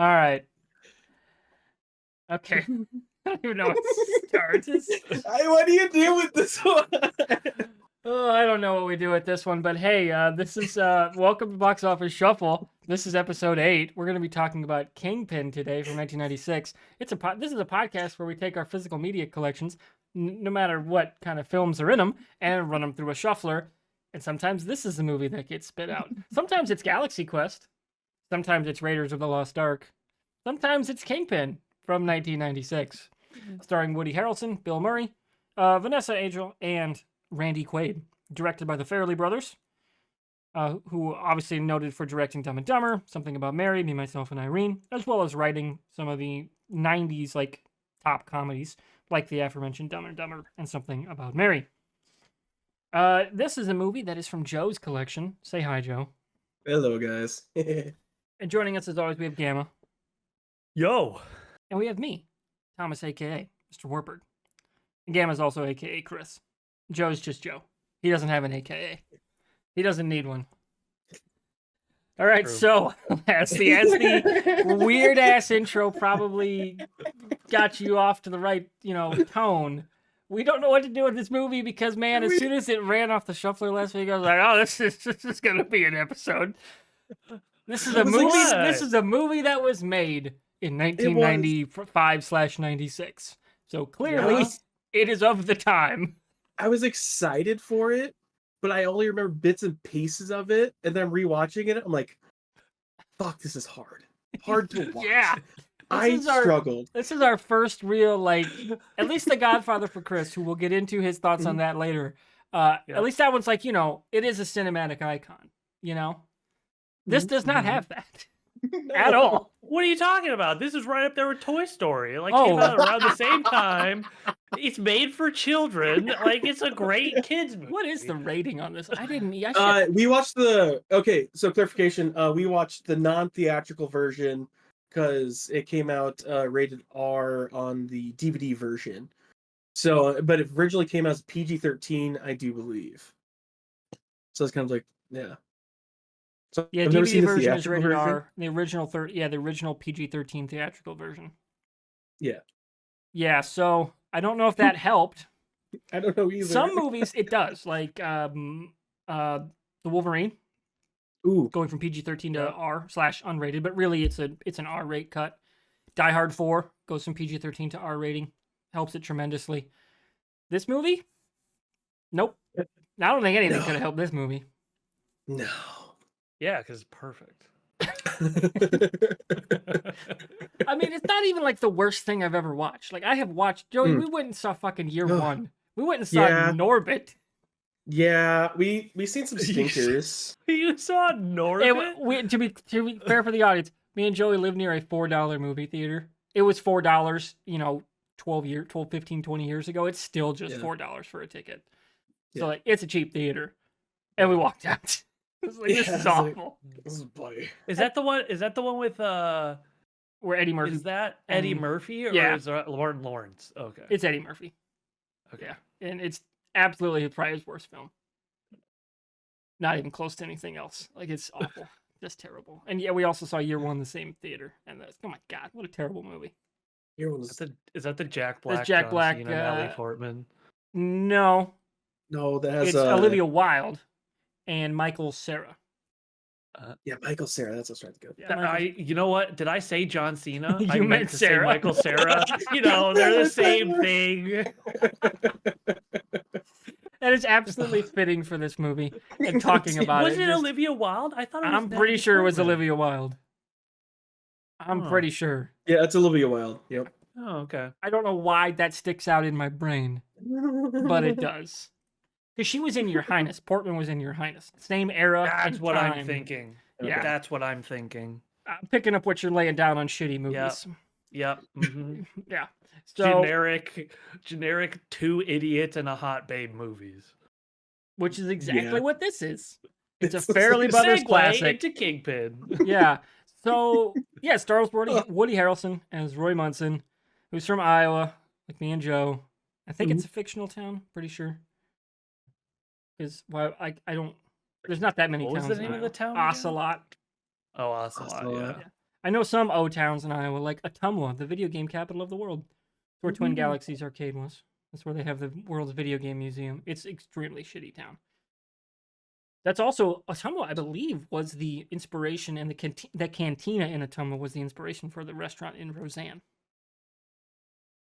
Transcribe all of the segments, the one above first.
All right. Okay. I don't even know how to start. What do you do with this one? Oh, I don't know what we do with this one, but hey, this is welcome to Box Office Shuffle. This is episode 8. We're going to be talking about Kingpin today from 1996. This is a podcast where we take our physical media collections, no matter what kind of films are in them, and run them through a shuffler. And sometimes this is the movie that gets spit out. Sometimes it's Galaxy Quest. Sometimes it's Raiders of the Lost Ark. Sometimes it's Kingpin from 1996, starring Woody Harrelson, Bill Murray, Vanessa Angel, and Randy Quaid. Directed by the Farrelly Brothers, who obviously noted for directing Dumb and Dumber, Something About Mary, Me, Myself, and Irene, as well as writing some of the 90s top comedies, like the aforementioned Dumb and Dumber and Something About Mary. This is a movie that is from Joe's collection. Say hi, Joe. Hello, guys. And joining us as always, we have Gamma. Yo. And we have me, Thomas, a.k.a. Mr. Warburg. And Gamma's also a.k.a. Chris. Joe's just Joe. He doesn't have an a.k.a. He doesn't need one. All right, True. so as the weird-ass intro probably got you off to the right, tone, we don't know what to do with this movie because, man, as soon as it ran off the shuffler last week, I was like, oh, this is going to be an episode. This is a movie. This is a movie that was made in 1995/96. So clearly, it is of the time. I was excited for it, but I only remember bits and pieces of it, and then rewatching it, I'm like, "Fuck, this is hard. Hard to watch." Yeah, I struggled. This is our first real, at least The Godfather for Chris, who we'll get into his thoughts on that later. At least that one's it is a cinematic icon. This does not have that at all. What are you talking about? This is right up there with Toy Story. Came out around the same time. It's made for children. It's a great kids movie. What is the rating on this? We watched so clarification. We watched the non-theatrical version because it came out rated R on the DVD version. So, but it originally came out as PG-13, I do believe. So it's kind of yeah. So yeah, I've DVD version is rated R. The original the original PG-13 theatrical version. Yeah. Yeah, so I don't know if that helped. I don't know either. Some movies it does, like The Wolverine. Ooh, going from PG-13 to R/unrated, but really it's an R rate cut. Die Hard 4 goes from PG-13 to R rating, helps it tremendously. This movie, nope. I don't think anything could have helped this movie. No. Yeah, because it's perfect. I mean, it's not even the worst thing I've ever watched. I have watched, Joey, we went and saw fucking Year One. We went and saw Norbit. Yeah, we seen some stinkers. You saw Norbit? To be fair for the audience, me and Joey live near a $4 movie theater. It was $4, 15, 20 years ago. It's still just $4 for a ticket. So it's a cheap theater. And we walked out. It's this is awful. This is bloody. Is that the one with where Eddie Murphy? Is that Eddie Murphy or is it Lauren Lawrence? Okay. It's Eddie Murphy. Okay. Yeah. And it's absolutely probably his worst film. Not even close to anything else. It's awful. Just terrible. And yeah, we also saw Year One in the same theater. And oh my God, what a terrible movie. Year One is that the Jack Black? That's Jack Black. Cena, Natalie Portman. No. No, that has it's Olivia Wilde and Michael Cera. Michael Cera. That's what's trying to go. Yeah, you know what? Did I say John Cena? I meant to say Michael Cera. They're the same thing. That is absolutely fitting for this movie and talking about Was it Olivia Wilde? I thought it was. I'm pretty sure it was Olivia Wilde. I'm pretty sure. Yeah, it's Olivia Wilde. Yep. Oh, okay. I don't know why that sticks out in my brain, but it does. Because she was in Your Highness. Portman was in Your Highness. Same era. That's what time. I'm thinking. Yeah. That's what I'm thinking. I'm picking up what you're laying down on shitty movies. Yep. Mm-hmm. Yeah. So, generic 2 idiots and a hot babe movies. Which is exactly what this is. It's a Farrelly Brothers classic. Into Kingpin. Yeah. So, stars Woody Harrelson as Roy Munson, who's from Iowa, like me and Joe. I think it's a fictional town, pretty sure. Because I don't. There's not that many towns. What was the name of the town? Ocelot. Oh, Ocelot. Yeah. I know some O towns in Iowa, like Ottumwa, the video game capital of the world. It's where Twin Galaxies Arcade was. That's where they have the world's video game museum. It's extremely shitty town. That's also Ottumwa, I believe, was the inspiration, and the cantina in Ottumwa was the inspiration for the restaurant in Roseanne.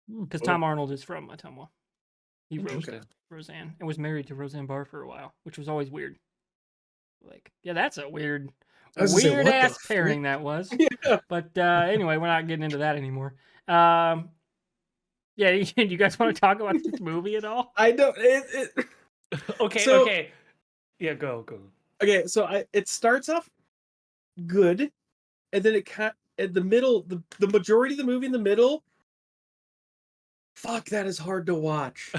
Because Tom Arnold is from Ottumwa. He wrote Roseanne and was married to Roseanne Barr for a while, which was always weird. Like, yeah, that's a weird ass pairing that was. Yeah. But anyway, we're not getting into that anymore. Yeah, you guys want to talk about this movie at all? I don't. Okay. Yeah, go. Okay, so it starts off good, and then at the middle, the majority of the movie in the middle. Fuck, that is hard to watch.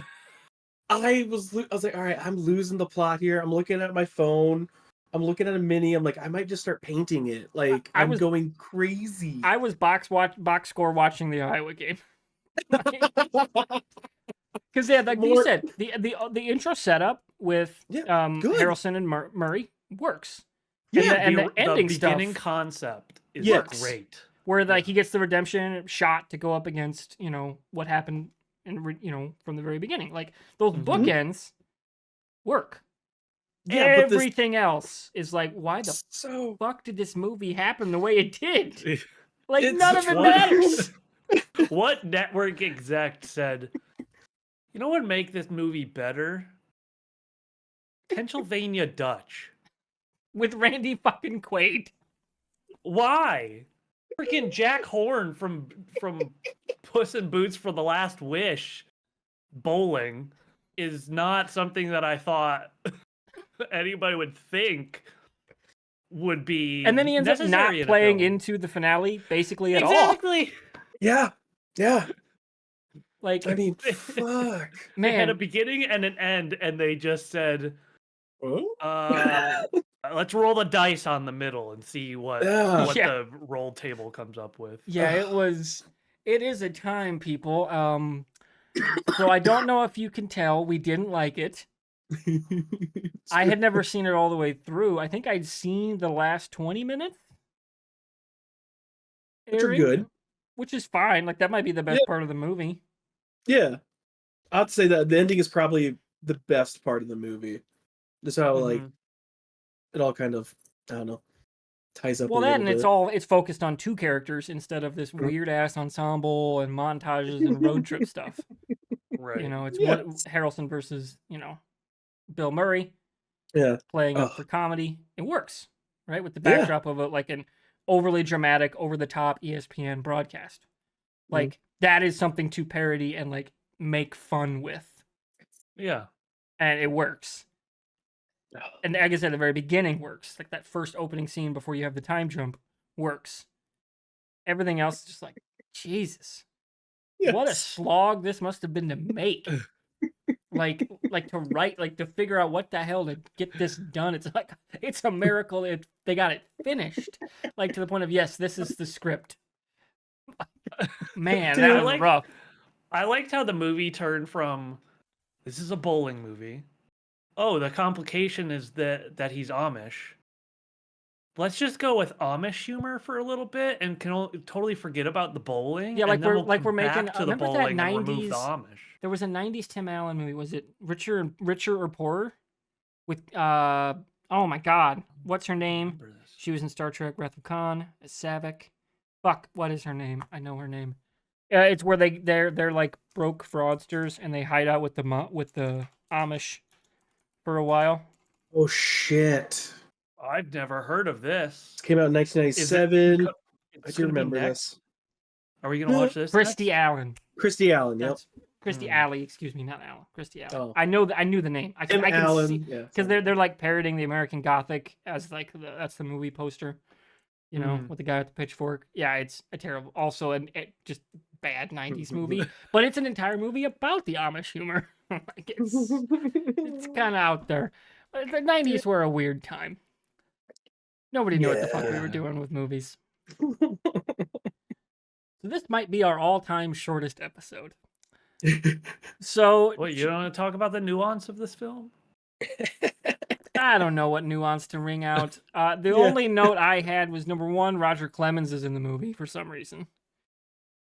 I was like, all right, I'm losing the plot here. I'm looking at my phone. I'm looking at a mini. I'm like, I might just start painting it. Like, I'm going crazy. I was box score watching the Iowa game. Because like you said, the intro setup with Harrelson and Murray works. Yeah, and the ending the stuff, beginning concept is great. Where like he gets the redemption shot to go up against what happened from the very beginning. Like those bookends work. Yeah, everything else is like, why the fuck did this movie happen the way it did? Like none of it matters. What network exec said, you know what would make this movie better? Pennsylvania Dutch. With Randy fucking Quaid. Why? Freaking Jack Horn from Puss in Boots for the Last Wish bowling is not something that I thought anybody would think would be. And then he ends up not playing into the finale basically at all. Exactly. Yeah. Like, I mean, fuck. Man. They had a beginning and an end, and they just said, let's roll the dice on the middle and see what the roll table comes up with. Yeah, it is a time, people. So I don't know if you can tell, we didn't like it. I had never seen it all the way through. I think I'd seen the last 20 minutes. Which are good. Which is fine. Like, that might be the best part of the movie. Yeah. I'd say that the ending is probably the best part of the movie. Just how, like, it all kind of, I don't know, ties up a little bit. It's focused on two characters instead of this weird-ass ensemble and montages and road trip stuff. Right. It's Harrelson versus, Bill Murray. Yeah. Playing up for comedy. It works, right? With the backdrop of an overly dramatic, over-the-top ESPN broadcast. Like, that is something to parody and, like, make fun with. Yeah. And it works. And like I said, the very beginning works. Like, that first opening scene before you have the time jump works. Everything else is just like, Jesus. Yes. What a slog this must have been to make. like to write, like to figure out what the hell to get this done. It's like, it's a miracle they got it finished. Like, to the point of, yes, this is the script. Man, dude, that was rough. I liked how the movie turned from, this is a bowling movie. Oh, the complication is that he's Amish. Let's just go with Amish humor for a little bit and totally forget about the bowling. Yeah, we're making to the bowling and remove the Amish. There was a 90s Tim Allen movie. Was it Richer or Poorer? With oh my God, what's her name? She was in Star Trek: Wrath of Khan as Saavik. Fuck, what is her name? I know her name. It's where they're like broke fraudsters and they hide out with the Amish for a while. Oh shit! I've never heard of this. It came out in 1997. I do remember this. Are we gonna watch this? Christy Allen. Christy Allen. Yep. Christy Alley, excuse me, not Allen. Christy Allen. Oh. I knew the name. I can Allen, see because they're like parodying the American Gothic as like that's the movie poster, with the guy with the pitchfork. Yeah, it's a terrible, also just bad 90s movie, but it's an entire movie about the Amish humor. Like it's kind of out there. But the 90s were a weird time. Nobody knew what the fuck we were doing with movies. So this might be our all-time shortest episode. So wait, you don't want to talk about the nuance of this film? I don't know what nuance to ring out. The Yeah. only note I had was number one, Roger Clemens is in the movie for some reason.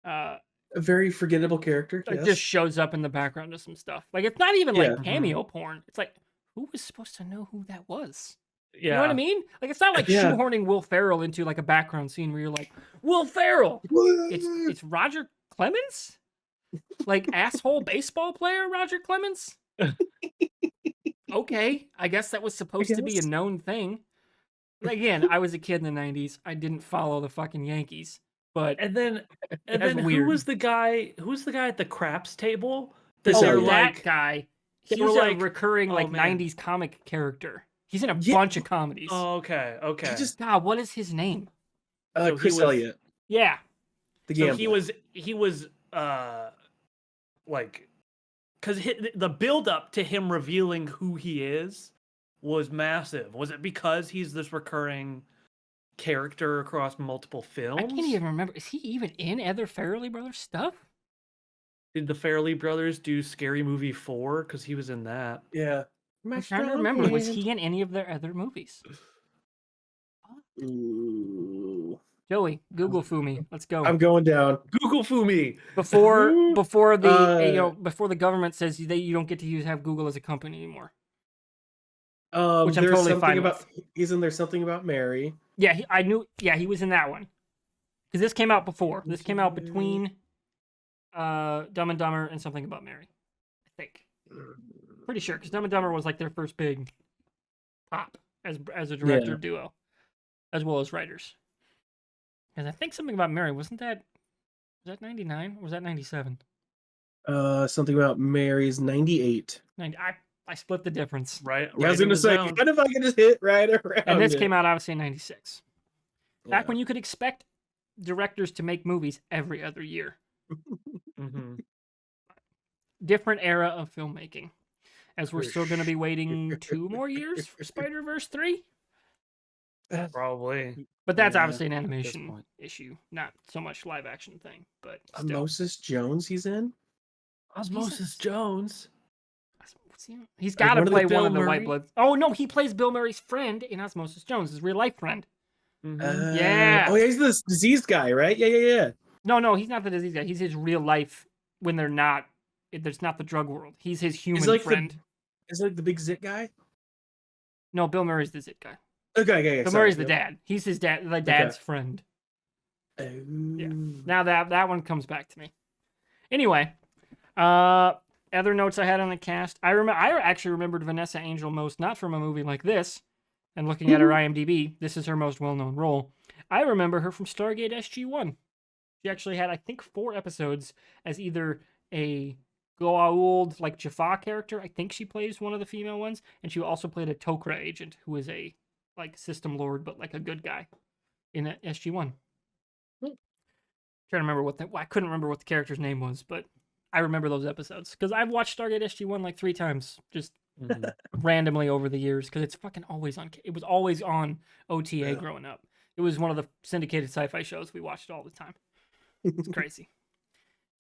A very forgettable character. Like Yes. just shows up in the background of some stuff. Like it's not even Yeah. like cameo porn. It's like, who was supposed to know who that was? Yeah. You know what I mean? Like it's not like Yeah. shoehorning Will Ferrell into like a background scene where you're like, Will Ferrell. It's Roger Clemens? Like asshole baseball player Roger Clemens? Okay, I guess that was supposed to be a guess. known thing. Again, I was a kid in the 90s. I didn't follow the fucking Yankees. But And then That's who weird. was the guy? Who's the guy at the craps table? Chris they're Elliott. that like, guy, they he's were a like, recurring oh, like man. 90s comic character. He's in a Yeah. bunch of comedies. oh, okay, okay. He just God, what is his name? So he Chris was- Elliott, Yeah. the So gambler. he was like, because the build up to him revealing who he is was massive. Was it because he's this recurring character across multiple films? I can't even remember. Is he even in other Farrelly Brothers stuff? Did the Farrelly Brothers do Scary Movie 4? Because he was in that. Yeah. I'm trying to remember. Was he in any of their other movies? Ooh. Joey, Google Fumi. Let's go. I'm going down. Google Fumi. Before the Uh, before the government says that you don't get to have Google as a company anymore. Which I'm there's totally something fine about. with. Isn't there something about Mary? Yeah, I knew. Yeah, he was in that one. Because this came out before. This came out between Dumb and Dumber and Something About Mary. I think. Pretty sure, because Dumb and Dumber was like their first big pop as a director duo, as well as writers. And I think Something About Mary was that 99 or was that 97? Something about Mary's 98. I split the difference. Right. Yeah, I was right in gonna the say, zone. what if I could just hit right around? And this it? came out obviously in 96. Back Yeah. when you could expect directors to make movies every other year. Mhm. Different era of filmmaking. As we're For still going to be waiting 2 more years for Spider-Verse 3. Probably. But that's Yeah, obviously an this animation point. issue, not so much live action thing. But still. Moses Jones, he's in. Osmosis Jones. What's he- He's got to one of the play Bill one of the Murray? White Bloods. Oh no, he plays Bill Murray's friend in Osmosis Jones, his real life friend. Mhm. Yeah. Oh, yeah, he's this diseased guy, right? Yeah. No, he's not the disease guy. He's his real life when they're not. There's not the drug world. He's his human like friend. Is it like the big zit guy? No, Bill Murray's the zit guy. Okay. Bill Murray's the dad. He's his dad, the dad's friend. Oh. Now that one comes back to me. Anyway, other notes I had on the cast. I actually remembered Vanessa Angel most, not from a movie like this. And looking at her IMDb, this is her most well-known role. I remember her from Stargate SG-1. She actually had, I think, 4 episodes as either a Goa'uld, like Jaffa character. I think she plays one of the female ones, and she also played a Tok'ra agent who is a like system lord, but like a good guy in SG-1. Trying to remember I couldn't remember what the character's name was, but I remember those episodes because I've watched Stargate SG-1 like 3 times, just Mhm. randomly over the years because it's fucking always on. It was always on OTA Yeah. growing up. It was one of the syndicated sci-fi shows we watched all the time. It's crazy.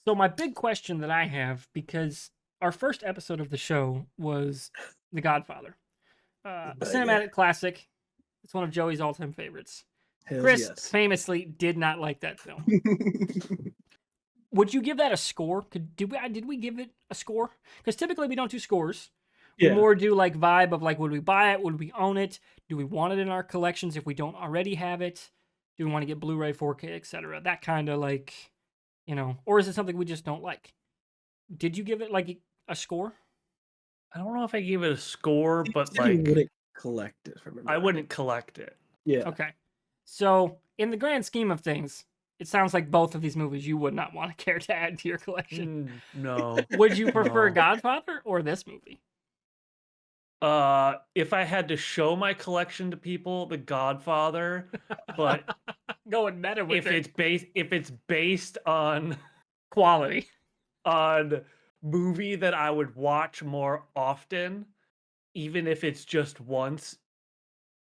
So my big question that I have, because our first episode of the show was The Godfather, a cinematic classic. It's one of Joey's all-time favorites. Hells Chris yes. famously did not like that film. Would you give that a score? Did we give it a score? Because typically we don't do scores. We Yeah. more do like vibe of like, would we buy it? Would we own it? Do we want it in our collections if we don't already have it? Do we want to get Blu-ray, 4K, etc.? That kind of like, or is it something we just don't like? Did you give it like a score? I don't know if I gave it a score, but Said you like wouldn't collect it. If I remember. I right. wouldn't collect it. Yeah. Okay. So in the grand scheme of things, it sounds like both of these movies you would not want to care to add to your collection. No. Would you prefer No. Godfather or this movie? If I had to show my collection to people, The Godfather, but Going meta with if it's based on quality. movie that I would watch more often, even if it's just once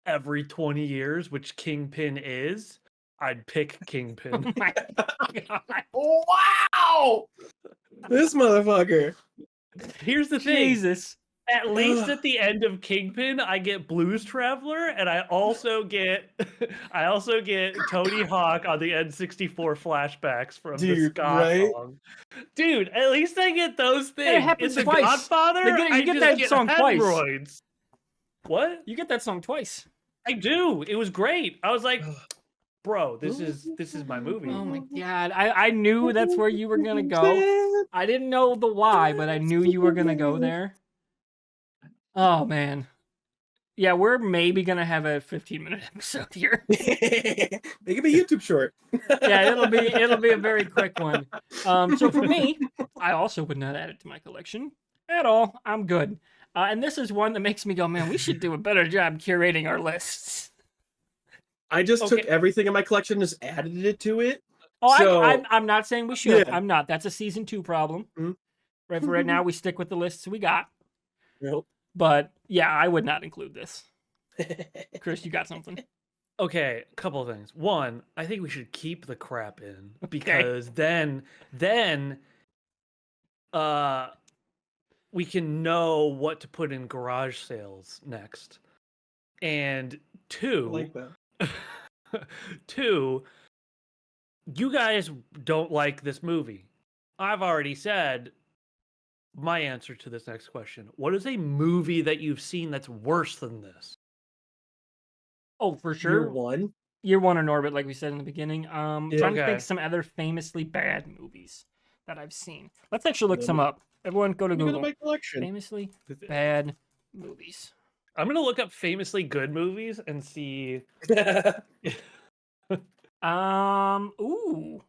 every 20 years, which Kingpin is, I'd pick Kingpin. Oh my God. Wow! This motherfucker. Here's the thing. Jesus. At least at the end of Kingpin, I get Blues Traveler, and I also get Tony Hawk on the N64 flashbacks from the Dude, ska right? song. Dude, at least I get those it things. In happens The twice. Godfather, You I get just that get song twice. hemorrhoids. What? You get that song twice. I do. It was great. I was like, bro, this is my movie. Oh my god. I knew that's where you were gonna go. I didn't know the why, but I knew you were gonna go there. Oh man. Yeah, we're maybe gonna have a 15-minute episode here. Make it a YouTube short. Yeah, it'll be a very quick one. So for me, I also would not add it to my collection at all. I'm good. And this is one that makes me go, man, we should do a better job curating our lists. I just took Okay. everything in my collection and just added it to it. Oh, So- I'm not saying we should. Yeah. I'm not. That's a season 2 problem. Mhm. Right for right now, we stick with the lists we got. Nope. But yeah, I would not include this. Chris, you got something? Okay, a couple of things. One, I think we should keep the crap in because then we can know what to put in garage sales next. And I two, like that. two, you guys don't like this movie. I've already said my answer to this next question. What is a movie that you've seen that's worse than this? Oh, for Year sure. one. Year one in orbit, like we said in the beginning. Yeah. Trying to think Okay. some other famously bad movies that I've seen. Let's actually look some up. Everyone go to Look at Google. my collection. Famously bad movies. I'm gonna look up famously good movies and see. Ooh.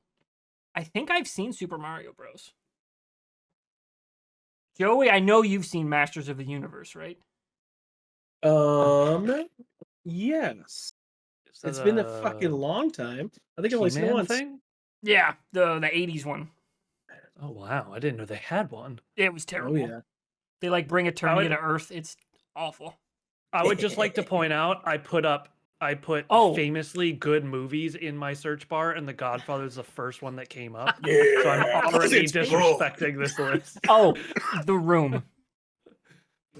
I think I've seen Super Mario Bros. Joey, I know you've seen Masters of the Universe, right? Yes. Is that It's been a fucking long time. I think I've only seen it He-Man once. thing? Yeah, the 80s one. Oh wow, I didn't know they had one. It was terrible. Oh yeah. They like bring eternity would- to Earth. It's awful. I would just like to point out I put Oh. famously good movies in my search bar, and The Godfather is the first one that came up. Yeah. So I'm already It's disrespecting this list. Oh, The Room.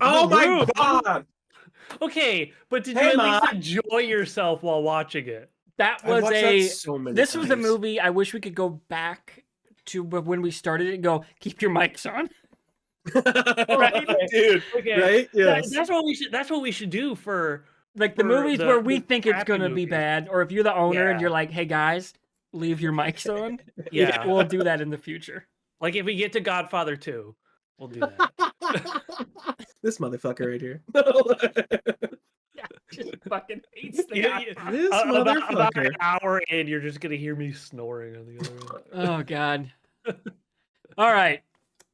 Oh The my Room. god. Okay, but did you Hey, at Ma. least enjoy yourself while watching it? That I've was watched a. that so many This was a times. movie. I wish we could go back to when we started it and go, keep your mics on. Right, dude. Okay, Right? Yes. that's what we should. That's what we should do for. Like the For movies the- where we the think it's crappy gonna be movies. bad, or if you're the owner and Yeah. you're like, "Hey guys, leave your mics on," Yeah, we'll do that in the future. like if we get to Godfather 2, we'll do that. This motherfucker right here. Yeah, just fucking hates the Yeah, guy. yeah. This About motherfucker. an hour in, you're just gonna hear me snoring on the other end. Oh god. All right,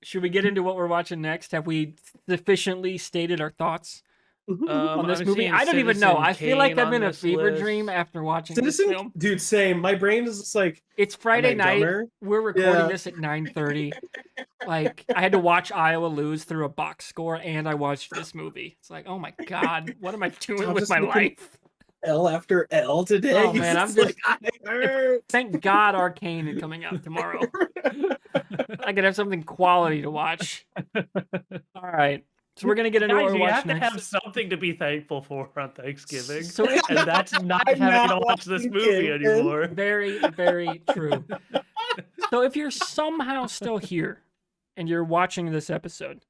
should we get into what we're watching next? Have we sufficiently stated our thoughts on this I'm movie? seeing I don't even know. Citizen I feel like Kane I'm in on a this fever list. dream after watching this Citizen, film. dude, same. My brain is just like, It's Friday Am I night. dumber? We're recording Yeah. this at 9:30. Like I had to watch Iowa lose through a box score, and I watched this movie. It's like, oh my god, what am I doing I'm with just my making- life? L after L today. Oh, man, I'm It's just- like, I hurt. Thank God Arcane is coming out tomorrow. I could have something quality to watch. All right, so we're gonna get into what Guys, we're you have watching to next. have something to be thankful for on Thanksgiving, So it- and that's not I'm having to not watch this watching movie Kingpin. anymore. Very, very true. So if you're somehow still here and you're watching this episode,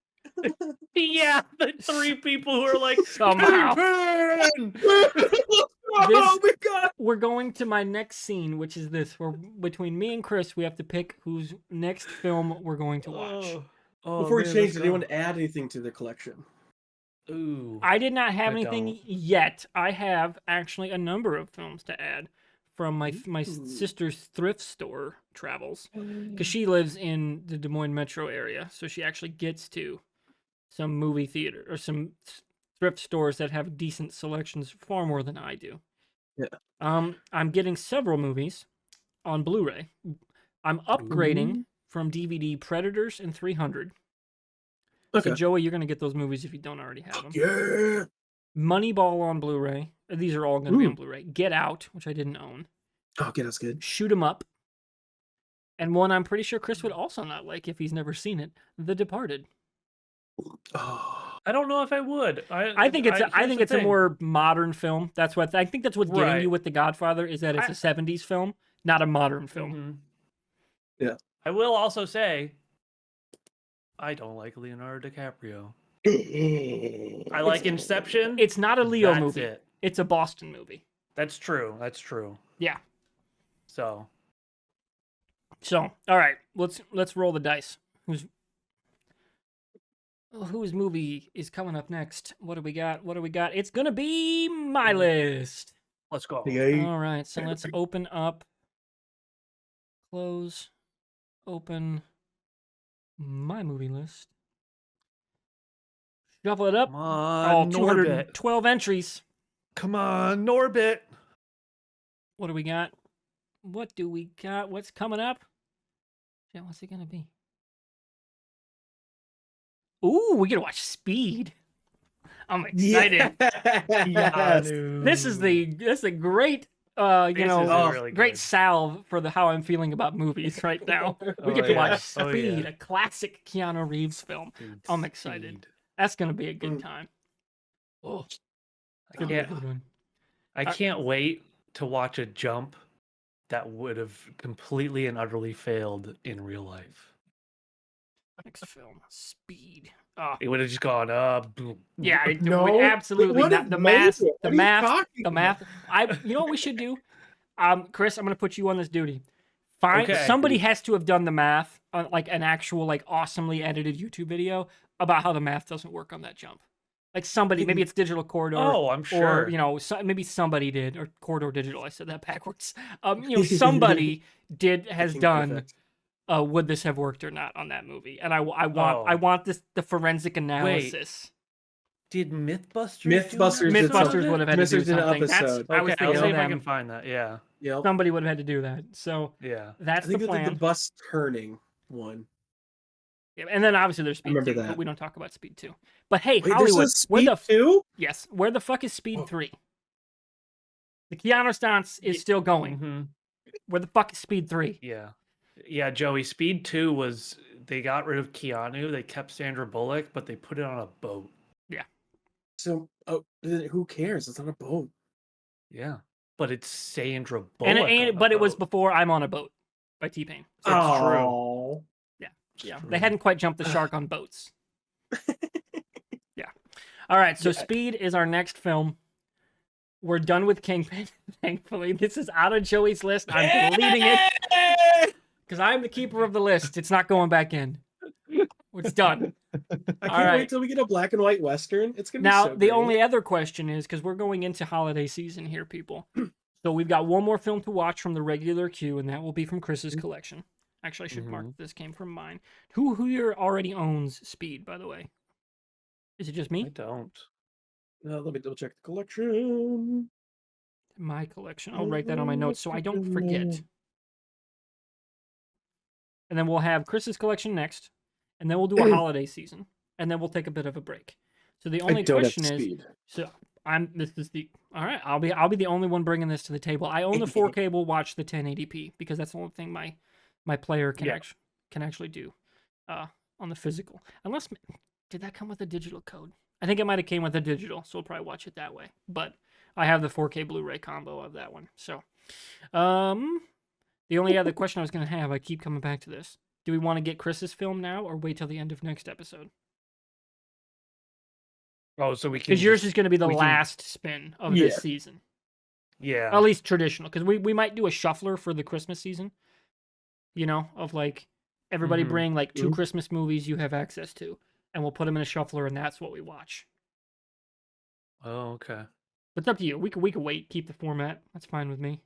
Yeah, the three people who are like, Somehow. "Kingpin!" Oh my god. we're going to my next scene, which is this. Where between me and Chris, we have to pick whose next film we're going to watch. Oh, Before we man, change, let's did go. anyone add anything to the collection? Ooh. I did not have I anything don't. yet. I have actually a number of films to add from my Ooh. sister's thrift store travels, because she lives in the Des Moines metro area, so she actually gets to some movie theater or some thrift stores that have decent selections far more than I do. Yeah. I'm getting several movies on Blu-ray. I'm upgrading Ooh. from DVD Predators and 300. Okay. So Joey, you're gonna get those movies if you don't already have them. Yeah. Moneyball on Blu-ray. These are all going to be Ooh. on Blu-ray. Get Out, which I didn't own. Okay, that's good. Shoot 'Em Up. And one I'm pretty sure Chris would also not like if he's never seen it. The Departed. Oh. I don't know if I would. I think it's a more modern film. That's what I think. That's what's getting Right. you with The Godfather is that it's a '70s film, not a modern film. Mhm. Yeah. I will also say, I don't like Leonardo DiCaprio. I like Inception. It's not a Leo That's movie. it. It's a Boston movie. That's true. That's true. Yeah. So So, all right, let's roll the dice. Whose movie is coming up next? What do we got? It's gonna be my list. let's go. All right, so let's open up, close, open my movie list. Shuffle it up. Come on, Norbit. 212 entries. Come on, Norbit. What do we got? What's coming up? Yeah, what's it gonna be? Ooh, we gotta watch Speed. I'm excited. Yes. This is the great Really great good. salve for how I'm feeling about movies right now. We Oh, get to yeah. watch Oh, Speed, yeah. a classic Keanu Reeves film. Dude, I'm excited. Speed. That's gonna be a good time. Oh, it's gonna be a good one. I can't wait to watch a jump that would have completely and utterly failed in real life. Next film, Speed. Oh, It would have just gone boom. yeah, No, absolutely. what Not, is the made math, it? the What are you math, talking the math. You know what we should do? Chris, I'm gonna put you on this duty. Okay. Somebody has to have done the math on like an actual like awesomely edited YouTube video about how the math doesn't work on that jump. Like somebody, maybe it's Digital Corridor. Oh, I'm sure. Or maybe somebody did, or Corridor Digital. I said that backwards. Somebody has done. Perfect. Would this have worked or not on that movie? And I want the forensic analysis. Did Mythbusters? Mythbusters did Mythbusters would have had to do Mythbusters did an something. episode. I was Okay, thinking I'll see of if I them. can find that. Yeah. Yep. Somebody would have had to do that. So Yeah. that's I think the they did plan. the bus turning one. Yeah, and then obviously there's Speed remember 2, that. but we don't talk about Speed 2. But hey, Wait, Hollywood, there's a Speed 2? yes, where the fuck is Speed Oh. 3? The Keanu stance is still going. Mhm. Where the fuck is Speed 3? Yeah. Yeah, Joey. Speed 2 was they got rid of Keanu. They kept Sandra Bullock, but they put it on a boat. So, then who cares? It's on a boat. Yeah. But it's Sandra Bullock. But it was before I'm on a Boat by T-Pain. It's true. Oh. Yeah, True. they hadn't quite jumped the shark on boats. Yeah. All right, so Speed is our next film. We're done with Kingpin, thankfully. This is out of Joey's list. I'm deleting it because I'm the keeper of the list. It's not going back in. It's done. I can't right. wait till we get a black and white Western. It's going to be Now, so the great. only other question is, because we're going into holiday season here, people. So we've got one more film to watch from the regular queue, and that will be from Chris's collection. Actually, I should mark that this came from mine. Who here already owns Speed, by the way? Is it just I me? don't. Let me double check the collection. My collection. I'll write that on my notes so I don't forget. And then we'll have Chris's collection next, and then we'll do a holiday season, and then we'll take a bit of a break. So the only question is, so all right. I'll be the only one bringing this to the table. I own the 4K. We'll watch the 1080p because that's the only thing my player can actually do on the physical. Unless did that come with a digital code? I think it might have came with a digital, so we'll probably watch it that way. But I have the 4K Blu-ray combo of that one. So, the only other question I was going to have, I keep coming back to this. Do we want to get Chris's film now or wait till the end of next episode? Oh, so we can. Because yours is going to be the we can- last spin of this season. Yeah. At least traditional. Because we might do a shuffler for the Christmas season. Of like, everybody bring like 2 Christmas movies you have access to. And we'll put them in a shuffler, and that's what we watch. Oh, okay. But it's up to you. We could wait, keep the format. That's fine with me.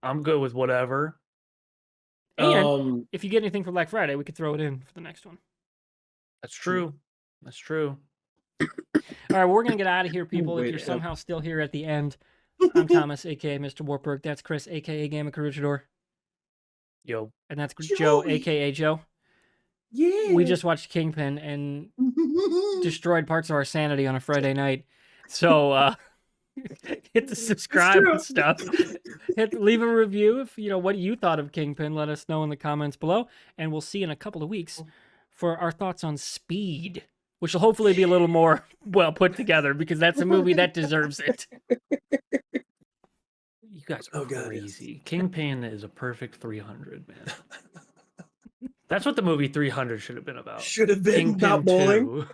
I'm good with whatever. And if you get anything for Black Friday, we could throw it in for the next one. That's true. That's true. All right, well, we're going to get out of here, people. If Wait, you're somehow still here at the end, I'm Thomas, a.k.a. Mr. Wartburg. That's Chris, a.k.a. Gamma Caruchador. Yo. And that's Joe, Joey. a.k.a. Joe. Yeah. We just watched Kingpin and destroyed parts of our sanity on a Friday night. So hit the subscribe and stuff. Leave a review if what you thought of Kingpin. Let us know in the comments below. And we'll see you in a couple of weeks for our thoughts on Speed, which will hopefully be a little more well put together because that's a movie that deserves it. You guys are Oh, God, crazy. Kingpin is a perfect 300, man. That's what the movie 300 should have been about. Should have been Kingpin not bowling. 2.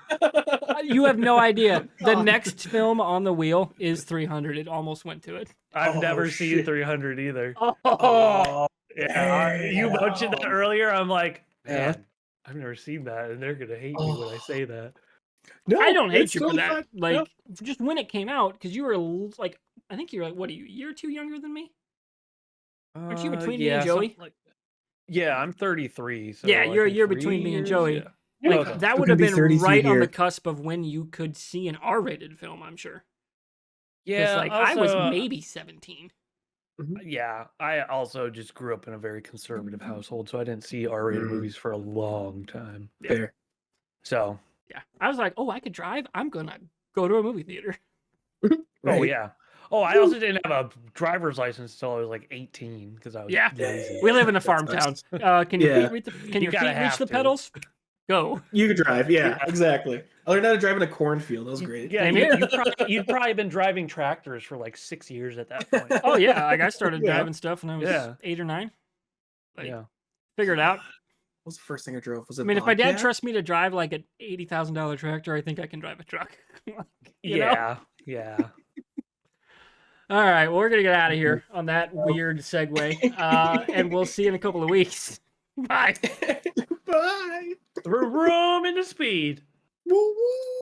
You have no idea. The Oh. next film on the wheel is 300. It almost went to it. I've Oh, never seen shit. 300 either. Oh, Yeah, you mentioned that earlier. I'm like, Yeah. man, I've never seen that, and they're gonna hate me when I say that. No, I don't hate it's you for totally that. fine. Like, No. just when it came out, because you were like, I think you're like, what are you, a year or two younger than me? Aren't you between me and Joey? Yeah, I'm 33. So Yeah, I you're a think year 3 between me and years? Joey. Yeah. Like, Okay. that So would gonna have be been 33 right on the here. cusp of when you could see an R-rated film, I'm sure. Because, Yeah, like, I was also, maybe 17. Yeah, I also just grew up in a very conservative household, so I didn't see R-rated Mm. movies for a long time. Fair. So, Yeah. I was like, oh, I could drive. I'm going to go to a movie theater. oh Right. yeah. Oh, I also didn't have a driver's license until I was like 18 because I was Yeah. lazy. We live in a That farm sucks. town. Can your Yeah. feet reach the, can You your gotta feet reach have the to. pedals? Go. You could drive. Yeah, Yeah. exactly. I learned how to drive in a cornfield. That was great. Yeah, Same here. you'd probably been driving tractors for like 6 years at that point. Oh, yeah. Like, I started Yeah. driving stuff when I was Yeah. 8 or 9. Like, Yeah. figure it out. What was the first thing I drove? Was it I mean, if my dad Bobcat? trusts me to drive like an $80,000 tractor, I think I can drive a truck. You know? Yeah. Yeah. All right. Well, we're going to get out of here on that weird segue. And we'll see you in a couple of weeks. Bye. Bye. Through room into speed. Woo woo.